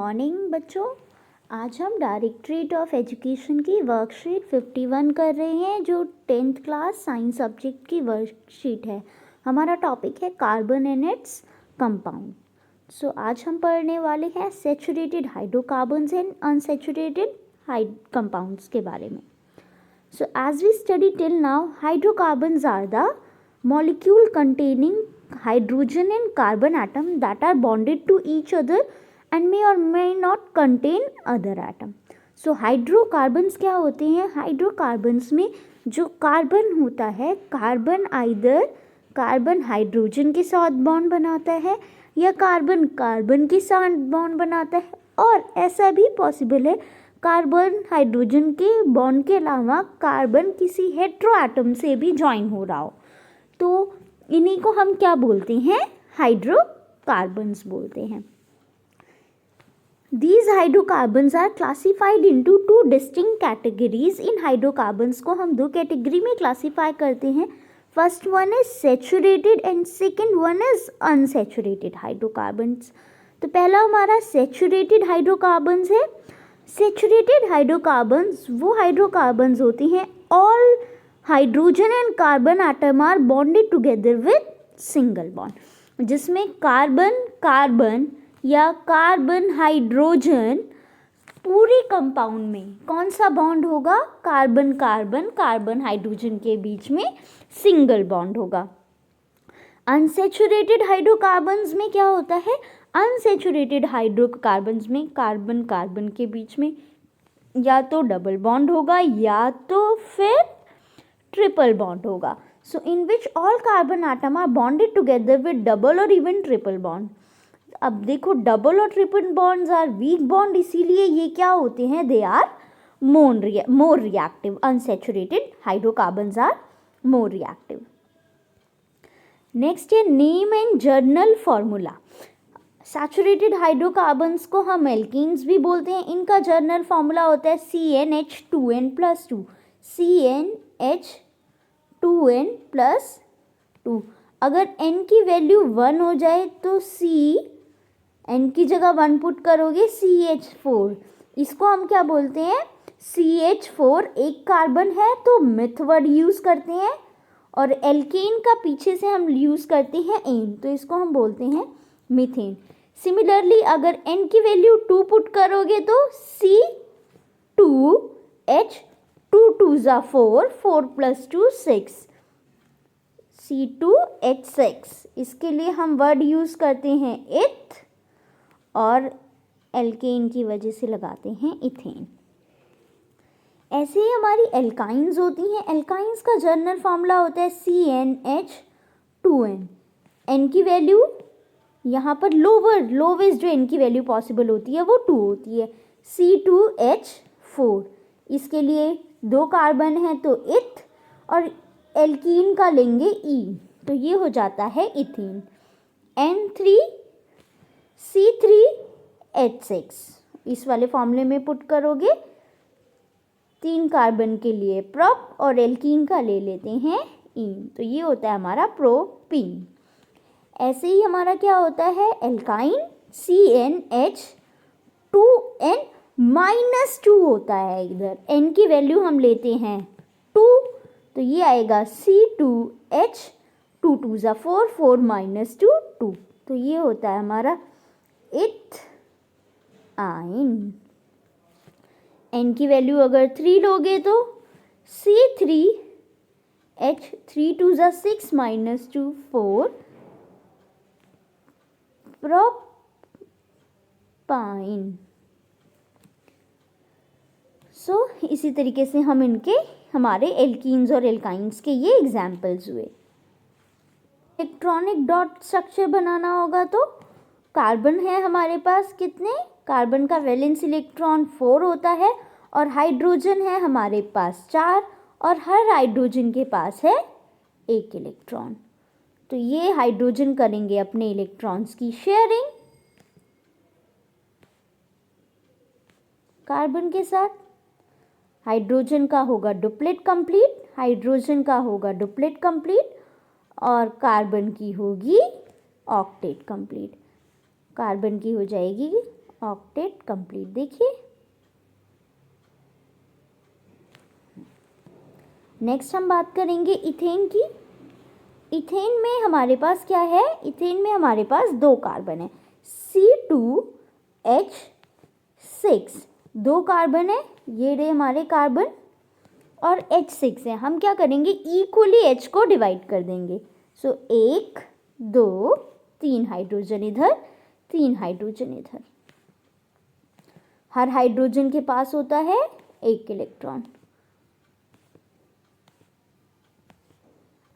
Morning बच्चों। आज हम डायरेक्टरेट ऑफ एजुकेशन की वर्कशीट 51 कर रहे हैं, जो 10th क्लास साइंस सब्जेक्ट की वर्कशीट है। हमारा टॉपिक है कार्बन एंड इट्स कंपाउंड। आज हम पढ़ने वाले हैं saturated hydrocarbons and unsaturated compounds के बारे में। As we study till now, hydrocarbons are the molecule containing hydrogen and carbon atom that are bonded to each other and may or may not contain other atom. Hydrocarbons क्या होते हैं? Hydrocarbons में जो carbon होता है, carbon either carbon hydrogen के साथ bond बनाता है या कार्बन कार्बन के साथ बॉन्ड बनाता है, और ऐसा भी पॉसिबल है कार्बन हाइड्रोजन के बॉन्ड के अलावा कार्बन किसी हेट्रो एटम से भी ज्वाइन हो रहा हो, तो इन्हीं को हम क्या बोलते हैं? हाइड्रोकार्बन्स बोलते हैं। These hydrocarbons are classified into two distinct categories. इन हाइड्रोकार्बन्स को हम दो कैटेगरी में क्लासीफाई करते हैं। First one is saturated and second one is unsaturated hydrocarbons. तो पहला हमारा सैचुरेटेड हाइड्रोकार्बन्स है। सैचुरेटेड हाइड्रोकार्बन्स वो हाइड्रोकार्बन्स होती हैं all hydrogen and carbon atom are bonded together with single bond, जिसमें कार्बन कार्बन या कार्बन हाइड्रोजन पूरे कंपाउंड में कौन सा बॉन्ड होगा? कार्बन कार्बन कार्बन हाइड्रोजन के बीच में सिंगल बॉन्ड होगा। अनसैचुरेटेड हाइड्रोकार्बन्स में क्या होता है? अनसैचुरेटेड हाइड्रोकार्बन्स में कार्बन कार्बन के बीच में या तो डबल बॉन्ड होगा या तो फिर ट्रिपल बॉन्ड होगा। So in which all carbon atom are bonded together with double और इवन ट्रिपल बॉन्ड। अब देखो, डबल और triple bonds are weak bond, इसीलिए ये क्या होते हैं? They are more reactive. Unsaturated hydrocarbons are more reactive. Next है name and general formula. Saturated hydrocarbons को हम एल्कीन्स भी बोलते हैं। इनका जर्नल फॉर्मूला होता है CnH2n+2। CnH2n+2। अगर n की वैल्यू 1 हो जाए तो n की जगह 1 पुट करोगे CH4। इसको हम क्या बोलते हैं? CH4 एक कार्बन है तो मिथ वर्ड यूज़ करते हैं, और एल्केन का पीछे से हम यूज़ करते हैं एन, तो इसको हम बोलते हैं मीथेन। सिमिलरली अगर n की वैल्यू 2 पुट करोगे तो C2H, 2 2s are 4, 4 + 2 6, C2H6। इसके लिए हम वर्ड यूज़ करते हैं इथ, और एल्केन की वजह से लगाते हैं इथेन। ऐसे ही हमारी एल्काइंस होती हैं। एल्काइंस का जर्नल फार्मूला होता है CnH2n। n की वैल्यू यहाँ पर लोवेस्ट जो n की वैल्यू पॉसिबल होती है वो 2 होती है, C2H4। इसके लिए 2 कार्बन है तो इथ, और एल्कीन का लेंगे E, तो ये हो जाता है इथेन। N3C3H6 इस वाले फॉर्मूले में पुट करोगे, 3 कार्बन के लिए प्रोप और एल्कीन का ले लेते हैं ईन, तो ये होता है हमारा प्रोपीन। ऐसे ही हमारा क्या होता है? एल्काइन CnH2n-2 होता है। इधर n की वैल्यू हम लेते हैं 2, तो ये आएगा C2H, 2 2s are 4, 4 - 2 2, तो ये होता है हमारा इथाइन। n की वैल्यू अगर 3 लोगे तो C3H, 3 2s are 6 - 2 4, प्रोपाइन। इसी तरीके से हम हमारे एल्कीन्स और एल्काइंस के ये एग्जाम्पल्स हुए। इलेक्ट्रॉनिक डॉट स्ट्रक्चर बनाना होगा तो कार्बन है हमारे पास कितने? कार्बन का वैलेंस इलेक्ट्रॉन 4 होता है, और हाइड्रोजन है हमारे पास 4, और हर हाइड्रोजन के पास है 1 इलेक्ट्रॉन। तो ये हाइड्रोजन करेंगे अपने इलेक्ट्रॉन्स की शेयरिंग कार्बन के साथ। हाइड्रोजन का होगा डुप्लेट कंप्लीट, हाइड्रोजन का होगा डुप्लेट कंप्लीट, और कार्बन की होगी ऑक्टेट कंप्लीट। कार्बन की हो जाएगी ऑक्टेट कंप्लीट। देखिए नेक्स्ट हम बात करेंगे इथेन की। इथेन में हमारे पास क्या है, इथेन में हमारे पास 2 कार्बन है, C2H6, 2 कार्बन है, ये रहे हमारे कार्बन, और H6 है। हम क्या करेंगे, इक्वली H को डिवाइड कर देंगे। सो 1 2 3 हाइड्रोजन इधर, 3 हाइड्रोजन इधर। हर हाइड्रोजन के पास होता है 1 इलेक्ट्रॉन।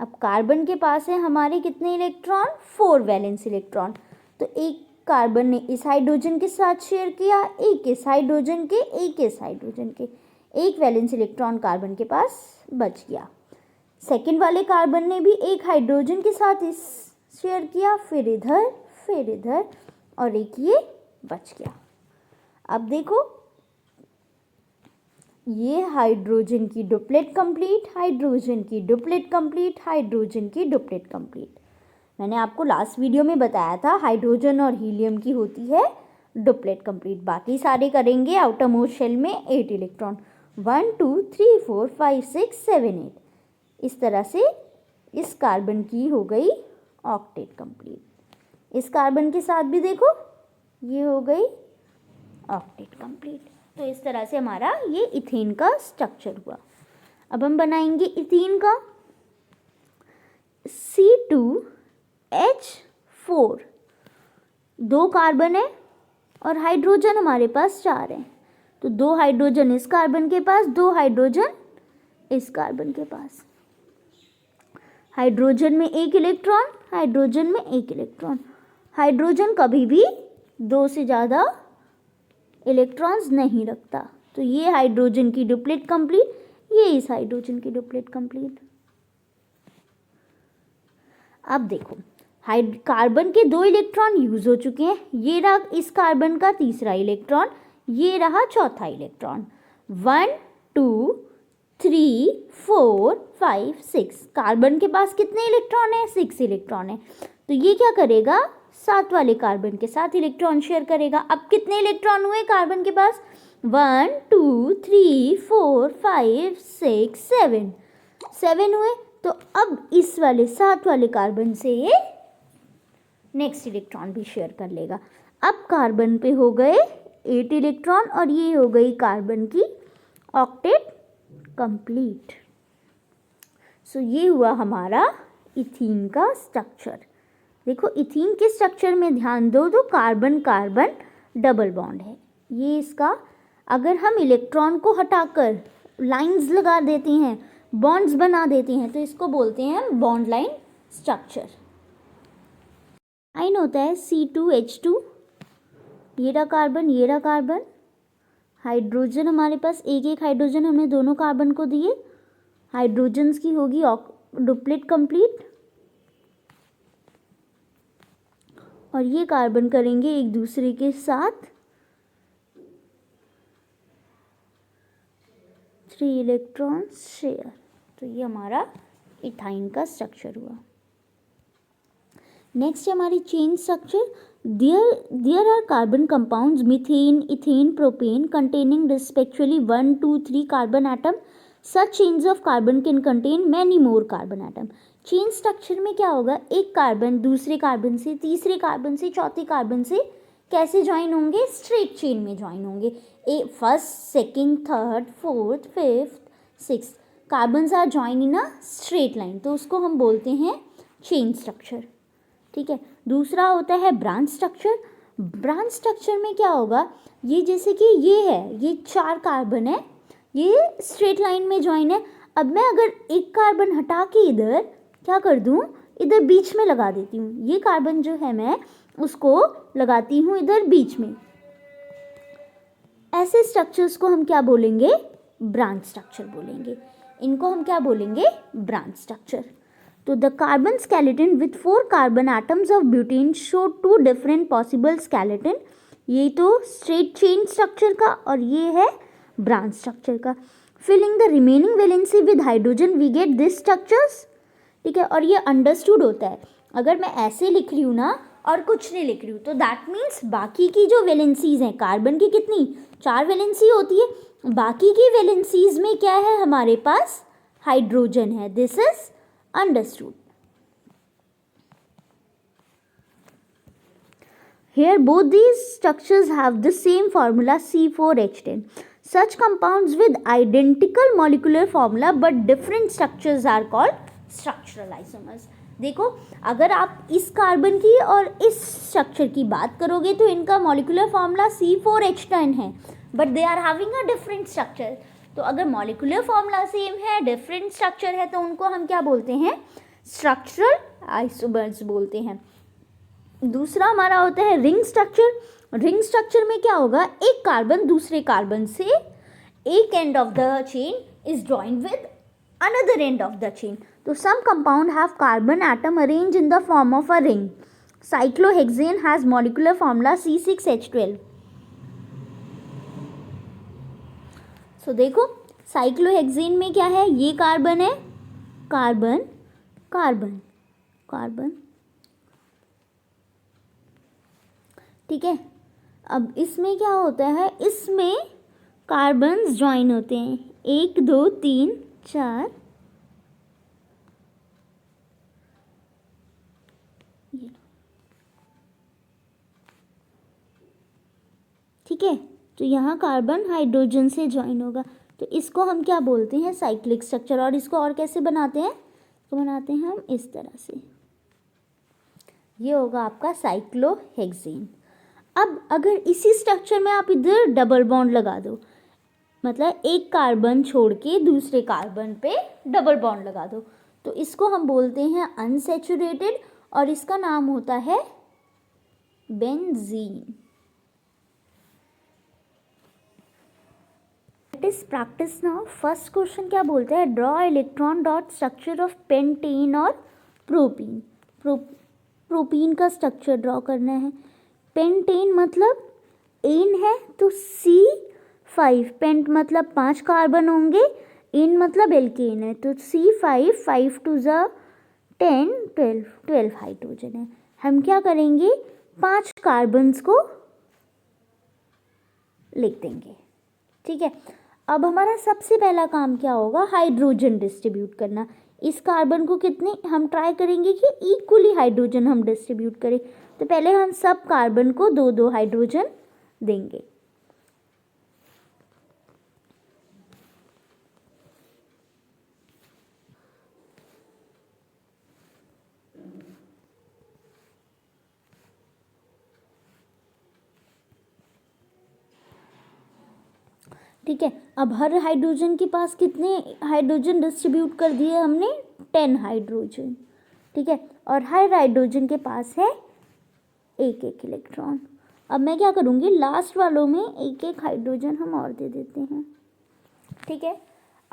अब कार्बन के पास है हमारे कितने इलेक्ट्रॉन, 4 वैलेंस इलेक्ट्रॉन। तो एक कार्बन ने इस हाइड्रोजन के साथ शेयर किया, एक इस हाइड्रोजन के, एक इस हाइड्रोजन के, 1 वैलेंस इलेक्ट्रॉन कार्बन के पास बच गया। सेकंड वाले कार्बन ने भी एक हाइड्रोजन के साथ इस शेयर किया, फिर इधर और एक ये बच गया। अब देखो ये हाइड्रोजन की डुप्लेट कंप्लीट, हाइड्रोजन की डुप्लेट कंप्लीट, हाइड्रोजन की डुप्लेट कंप्लीट। मैंने आपको लास्ट वीडियो में बताया था हाइड्रोजन और हीलियम की होती है डुप्लेट कंप्लीट। बाकी सारे करेंगे आउटर मोस्ट शेल में 8 इलेक्ट्रॉन, 1 2 3 4 5 6 7 8। इस तरह से इस कार्बन की हो गई ऑक्टेट कंप्लीट। इस कार्बन के साथ भी देखो ये हो गई ऑक्टेट कंप्लीट। तो इस तरह से हमारा ये इथेन का स्ट्रक्चर हुआ। अब हम बनाएंगे इथीन का। C2H4, 2 कार्बन है और हाइड्रोजन हमारे पास 4 है। तो 2 हाइड्रोजन इस कार्बन के पास, 2 हाइड्रोजन इस कार्बन के पास। हाइड्रोजन में 1 इलेक्ट्रॉन, हाइड्रोजन में 1 इलेक्ट्रॉन। हाइड्रोजन कभी भी 2 से ज़्यादा इलेक्ट्रॉन्स नहीं रखता। तो ये हाइड्रोजन की डुप्लेट कंप्लीट, ये इस हाइड्रोजन की डुप्लेट कंप्लीट। अब देखो कार्बन के 2 इलेक्ट्रॉन यूज हो चुके हैं। ये रहा इस कार्बन का तीसरा इलेक्ट्रॉन, ये रहा चौथा इलेक्ट्रॉन। 1 2 3 4 5 6। कार्बन के पास कितने इलेक्ट्रॉन है, 6 इलेक्ट्रॉन है। तो ये क्या करेगा, 7 वाले कार्बन के साथ इलेक्ट्रॉन शेयर करेगा। अब कितने इलेक्ट्रॉन हुए कार्बन के पास, 1 2 3 4 5 6 7 हुए। तो अब इस वाले 7 वाले कार्बन से ये नेक्स्ट इलेक्ट्रॉन भी शेयर कर लेगा। अब कार्बन पे हो गए 8 इलेक्ट्रॉन और ये हो गई कार्बन की ऑक्टेट कंप्लीट। सो ये हुआ हमारा इथीन का स्ट्रक्चर। देखो इथीन के स्ट्रक्चर में ध्यान दो तो कार्बन कार्बन डबल बॉन्ड है। ये इसका, अगर हम इलेक्ट्रॉन को हटाकर लाइंस लगा देते हैं, बॉन्ड्स बना देते हैं, तो इसको बोलते हैं हम बॉन्ड लाइन स्ट्रक्चर। लाइन होता है C2H2, ये रहा कार्बन, ये रहा कार्बन। हाइड्रोजन हमारे पास एक एक हाइड्रोजन हमने दोनों कार्बन को दिए। हाइड्रोजन्स की होगी डुप्लेट कंप्लीट और ये कार्बन करेंगे एक दूसरे के साथ 3 इलेक्ट्रॉन्स शेयर। तो ये हमारा इथाइन का स्ट्रक्चर हुआ। नेक्स्ट हमारी chain structure. There are carbon compounds methane, ethane, propane containing respectively 1 2 3 carbon atom. Such chains of carbon can contain many more carbon atom। Chain structure में क्या होगा, एक कार्बन दूसरे कार्बन से, तीसरे कार्बन से, चौथे कार्बन से कैसे ज्वाइन होंगे, स्ट्रेट चेन में ज्वाइन होंगे। First, second, third, fourth, fifth, sixth carbons are join in a straight line, तो उसको हम बोलते हैं चेन स्ट्रक्चर। ठीक है। दूसरा होता है ब्रांच स्ट्रक्चर। ब्रांच स्ट्रक्चर में क्या होगा, ये जैसे कि ये है, ये 4 कार्बन है, ये स्ट्रेट लाइन में ज्वाइन है। अब मैं अगर एक कार्बन हटा के इधर क्या कर दूँ, इधर बीच में लगा देती हूँ। ये कार्बन जो है मैं उसको लगाती हूँ इधर बीच में। ऐसे स्ट्रक्चर्स को हम क्या बोलेंगे, ब्रांच स्ट्रक्चर बोलेंगे। इनको हम क्या बोलेंगे, ब्रांच स्ट्रक्चर। तो the carbon skeleton with 4 carbon atoms of butane show 2 different possible skeleton. ये तो स्ट्रेट चेन स्ट्रक्चर का और ये है ब्रांच स्ट्रक्चर का। Filling the remaining valency with hydrogen we get this structures. ठीक है। और ये अंडरस्टूड होता है। अगर मैं ऐसे लिख रही हूँ ना और कुछ नहीं लिख रही हूँ, तो दैट मीन्स बाकी की जो वैलेंसीज हैं, कार्बन की कितनी 4 वैलेंसी होती है, बाकी की वैलेंसीज में क्या है हमारे पास हाइड्रोजन है. This is understood. Here both these structures have the same formula C4H10. Such compounds with identical molecular formula but different structures are called structural isomers. देखो, अगर आप इस कार्बन की और इस स्ट्रक्चर की बात करोगे तो इनका मॉलिकुलर फॉर्मूला C4H10 है, but they are having a different structure. तो अगर मॉलिकुलर फॉर्मूला सेम है, डिफरेंट स्ट्रक्चर है, तो उनको हम क्या बोलते हैं? स्ट्रक्चरल आइसोमर्स बोलते हैं. दूसरा हमारा होता है रिंग स्ट्रक्चर. रिंग स्ट्रक्चर में क्या होगा? एक कार्बन दूसरे कार्बन से एक end of the chain is joined with another end of the chain. तो some compound have carbon atom arrange in the form of a ring. Cyclohexane has molecular formula C6H12. So देखो, cyclohexane में क्या है? ये carbon है, carbon carbon carbon, ठीक है. अब इसमें क्या होता है? इसमें कार्बन्स ज्वाइन होते हैं, 1 2 3 4, ठीक है. तो यहाँ कार्बन हाइड्रोजन से ज्वाइन होगा, तो इसको हम क्या बोलते हैं? Cyclic structure. और इसको और कैसे बनाते हैं? तो बनाते हैं हम इस तरह से. ये होगा आपका साइक्लोहेक्सेन. अब अगर इसी स्ट्रक्चर में आप इधर डबल बॉन्ड लगा दो, मतलब एक कार्बन छोड़ के दूसरे कार्बन पे डबल बॉन्ड लगा दो, तो इसको हम बोलते हैं अनसैचुरेटेड, और इसका नाम होता है benzene. It is practice now. First question क्या बोलते हैं? Draw electron dot structure of pentane और प्रोपीन. प्रोपीन का स्ट्रक्चर ड्रॉ करना है. पेंटेन मतलब एन है तो C5. पेंट मतलब 5 कार्बन होंगे, एन मतलब एल्केन है, तो C5, 5 2 10 12 हाइड्रोजन है. हम क्या करेंगे? 5 कार्बन्स को लिख देंगे, ठीक है. अब हमारा सबसे पहला काम क्या होगा? हाइड्रोजन डिस्ट्रीब्यूट करना. इस कार्बन को कितने हम ट्राई करेंगे कि इक्वली हाइड्रोजन हम डिस्ट्रीब्यूट करें. तो पहले हम सब कार्बन को 2 हाइड्रोजन देंगे. ठीक है. अब हर हाइड्रोजन के पास कितने हाइड्रोजन डिस्ट्रीब्यूट कर दिए हमने? 10 हाइड्रोजन, ठीक है. और हर हाइड्रोजन के पास है एक एक इलेक्ट्रॉन. अब मैं क्या करूँगी? लास्ट वालों में एक एक हाइड्रोजन हम और दे देते हैं, ठीक है.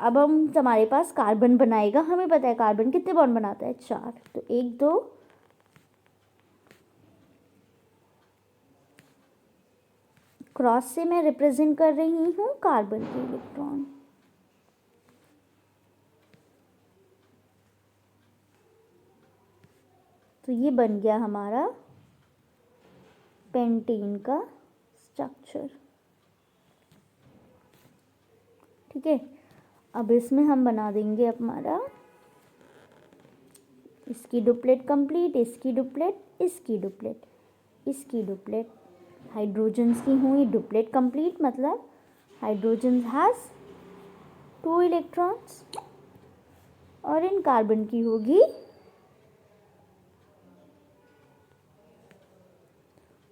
अब हम हमारे पास कार्बन बनाएगा. हमें पता है कार्बन कितने बॉन्ड बनाता है? 4. तो 1 2 क्रॉस से मैं रिप्रेजेंट कर रही हूँ कार्बन के इलेक्ट्रॉन. तो ये बन गया हमारा पेंटेन का स्ट्रक्चर, ठीक है. अब इसमें हम बना देंगे हमारा इसकी डुप्लेट कंप्लीट, इसकी डुप्लेट, इसकी डुप्लेट, इसकी डुप्लेट. हाइड्रोजन्स की हुई डुप्लेट कंप्लीट, मतलब हाइड्रोजन हैज़ 2 इलेक्ट्रॉन्स, और इन कार्बन की होगी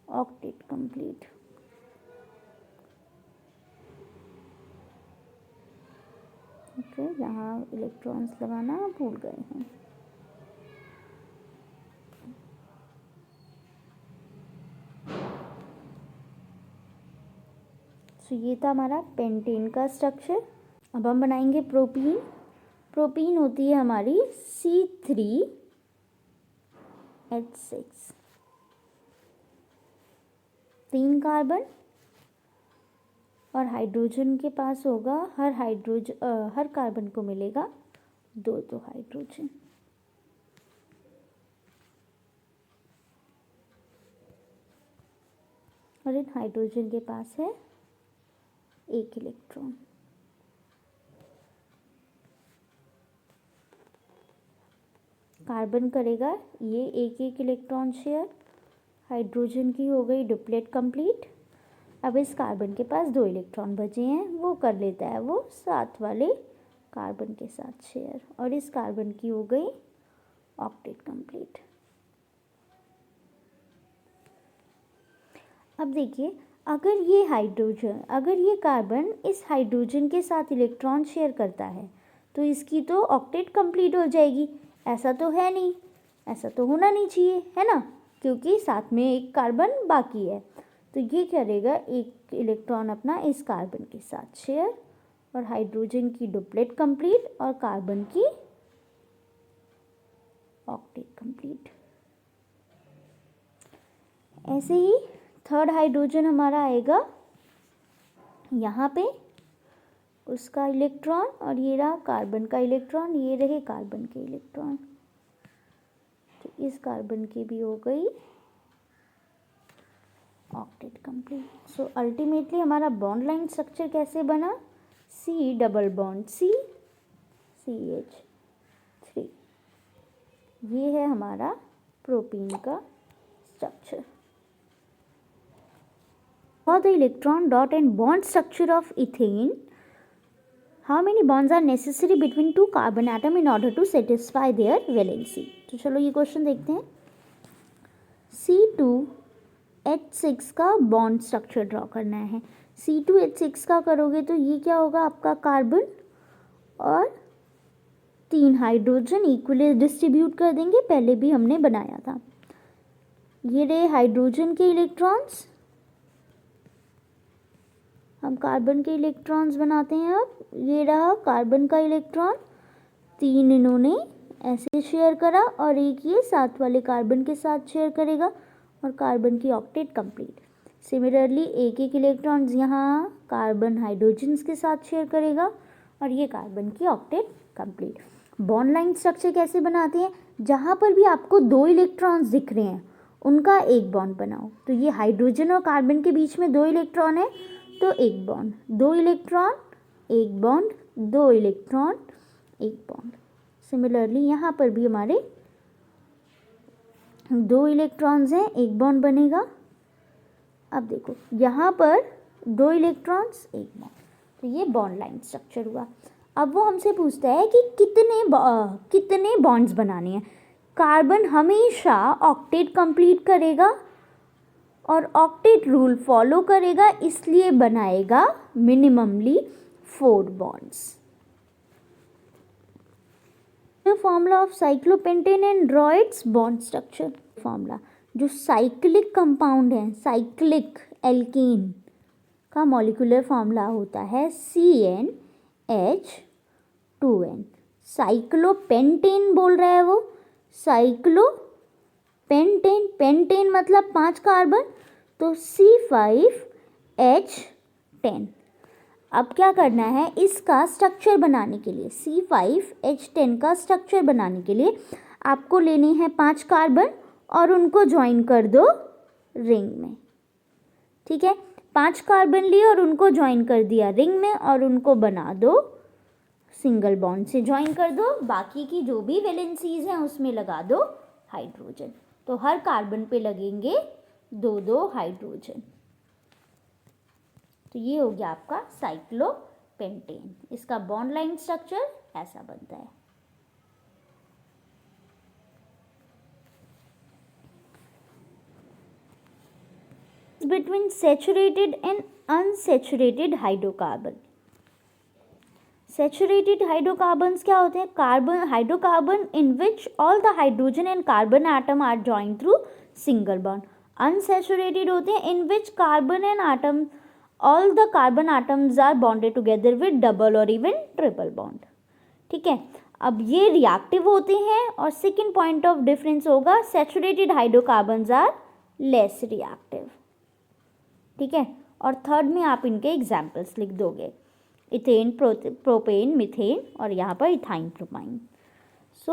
ऑक्टेट कंप्लीट. ओके, यहाँ इलेक्ट्रॉन्स लगाना भूल गए हैं. तो ये था हमारा पेंटेन का स्ट्रक्चर. अब हम बनाएंगे प्रोपीन. प्रोपीन होती है हमारी C3H6. 3 कार्बन, और हाइड्रोजन के पास होगा हर कार्बन को मिलेगा 2 हाइड्रोजन. और इन हाइड्रोजन के पास है एक इलेक्ट्रॉन। कार्बन करेगा ये एक एक इलेक्ट्रॉन शेयर, हाइड्रोजन की हो गई डुप्लेट कंप्लीट। अब इस कार्बन के पास 2 इलेक्ट्रॉन बचे हैं, वो कर लेता है वो साथ वाले कार्बन के साथ शेयर, और इस कार्बन की हो गई ऑक्टेट कंप्लीट। अब देखिए, अगर ये कार्बन इस हाइड्रोजन के साथ इलेक्ट्रॉन शेयर करता है तो इसकी तो ऑक्टेट कंप्लीट हो जाएगी। ऐसा तो है नहीं, ऐसा तो होना नहीं चाहिए, है ना, क्योंकि साथ में एक कार्बन बाकी है। तो ये करेगा एक इलेक्ट्रॉन अपना इस कार्बन के साथ शेयर, और हाइड्रोजन की डुप्लेट कंप्लीट और कार्बन की ऑक्टेट कंप्लीट। ऐसे ही थर्ड हाइड्रोजन हमारा आएगा यहाँ पे, उसका इलेक्ट्रॉन, और ये रहा कार्बन का इलेक्ट्रॉन, ये रहे कार्बन के इलेक्ट्रॉन। तो इस कार्बन की भी हो गई ऑक्टेट कंप्लीट। सो अल्टीमेटली हमारा बॉन्ड लाइन स्ट्रक्चर कैसे बना, C double bond C CH3। ये है हमारा प्रोपीन का structure. For the electron dot and bond structure of ethane, how many bonds are necessary between 2 carbon atom in order to satisfy their valency? तो चलो ये question देखते हैं। C2H6 का बॉन्ड स्ट्रक्चर ड्रॉ करना है। C2H6 का करोगे तो ये क्या होगा, आपका कार्बन और 3 हाइड्रोजन इक्वली डिस्ट्रीब्यूट कर देंगे, पहले भी हमने बनाया था। ये रहे हाइड्रोजन के इलेक्ट्रॉन्स, हम कार्बन के इलेक्ट्रॉन्स बनाते हैं। अब ये रहा कार्बन का इलेक्ट्रॉन, 3 इन्होंने ऐसे शेयर करा, और एक ये साथ वाले कार्बन के साथ शेयर करेगा, और कार्बन की ऑक्टेट कंप्लीट। सिमिलरली एक एक इलेक्ट्रॉन्स यहाँ कार्बन हाइड्रोजन के साथ शेयर करेगा, और ये कार्बन की octet complete. Bond line structure कैसे बनाते हैं, जहाँ पर भी आपको 2 इलेक्ट्रॉन्स दिख रहे हैं उनका एक बॉन्ड बनाओ। तो ये हाइड्रोजन और कार्बन के बीच में 2 इलेक्ट्रॉन है, तो एक बॉन्ड, 2 इलेक्ट्रॉन एक बॉन्ड, 2 इलेक्ट्रॉन एक बॉन्ड। सिमिलरली यहाँ पर भी हमारे 2 इलेक्ट्रॉन्स हैं, एक बॉन्ड बनेगा। अब देखो यहाँ पर 2 इलेक्ट्रॉन्स एक बॉन्ड, तो ये बॉन्ड लाइन स्ट्रक्चर हुआ। अब वो हमसे पूछता है कि कितने बॉन्ड्स बनाने हैं। कार्बन हमेशा ऑक्टेट कंप्लीट करेगा और ऑक्टेट रूल फॉलो करेगा, इसलिए बनाएगा minimally 4 bonds. Formula of cyclopentane and draw it's bond structure. Formula, जो साइक्लिक कंपाउंड है, साइक्लिक एल्केन का मॉलिक्यूलर फॉर्मूला होता है CnH2n। साइक्लोपेंटेन बोल रहा है वो, साइक्लोपेंटेन, पेंटेन मतलब 5 कार्बन, तो C5H10। अब क्या करना है, इसका स्ट्रक्चर बनाने के लिए, C5H10 का स्ट्रक्चर बनाने के लिए आपको लेने हैं 5 कार्बन और उनको ज्वाइन कर दो रिंग में। ठीक है, 5 कार्बन लिए और उनको ज्वाइन कर दिया रिंग में, और उनको बना दो सिंगल बॉन्ड से ज्वाइन कर दो। बाकी की जो भी वैलेंसीज हैं उसमें लगा दो हाइड्रोजन, तो हर कार्बन पे लगेंगे 2-2 हाइड्रोजन। तो ये हो गया आपका साइक्लोपेंटेन। इसका बॉन्ड लाइन स्ट्रक्चर ऐसा बनता है। Between saturated and unsaturated hydrocarbon. Saturated hydrocarbons क्या होते हैं, hydrocarbon in which all the hydrogen and carbon atom are joined through single bond. Unsaturated होते हैं in which carbon and atom all the carbon atoms are bonded together with double और even triple bond. ठीक है, अब ये reactive होते हैं, और सेकेंड पॉइंट ऑफ डिफरेंस होगा saturated hydrocarbons are less reactive. ठीक है, और थर्ड में आप इनके एग्जाम्पल्स लिख दोगे, इथेन, प्रोपेन, मीथेन, और यहाँ पर इथाइन, प्रोपाइन।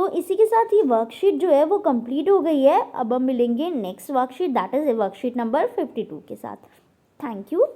इसी के साथ ये वर्कशीट जो है वो कंप्लीट हो गई है। अब हम मिलेंगे next worksheet, that is worksheet number 52 के साथ। Thank you.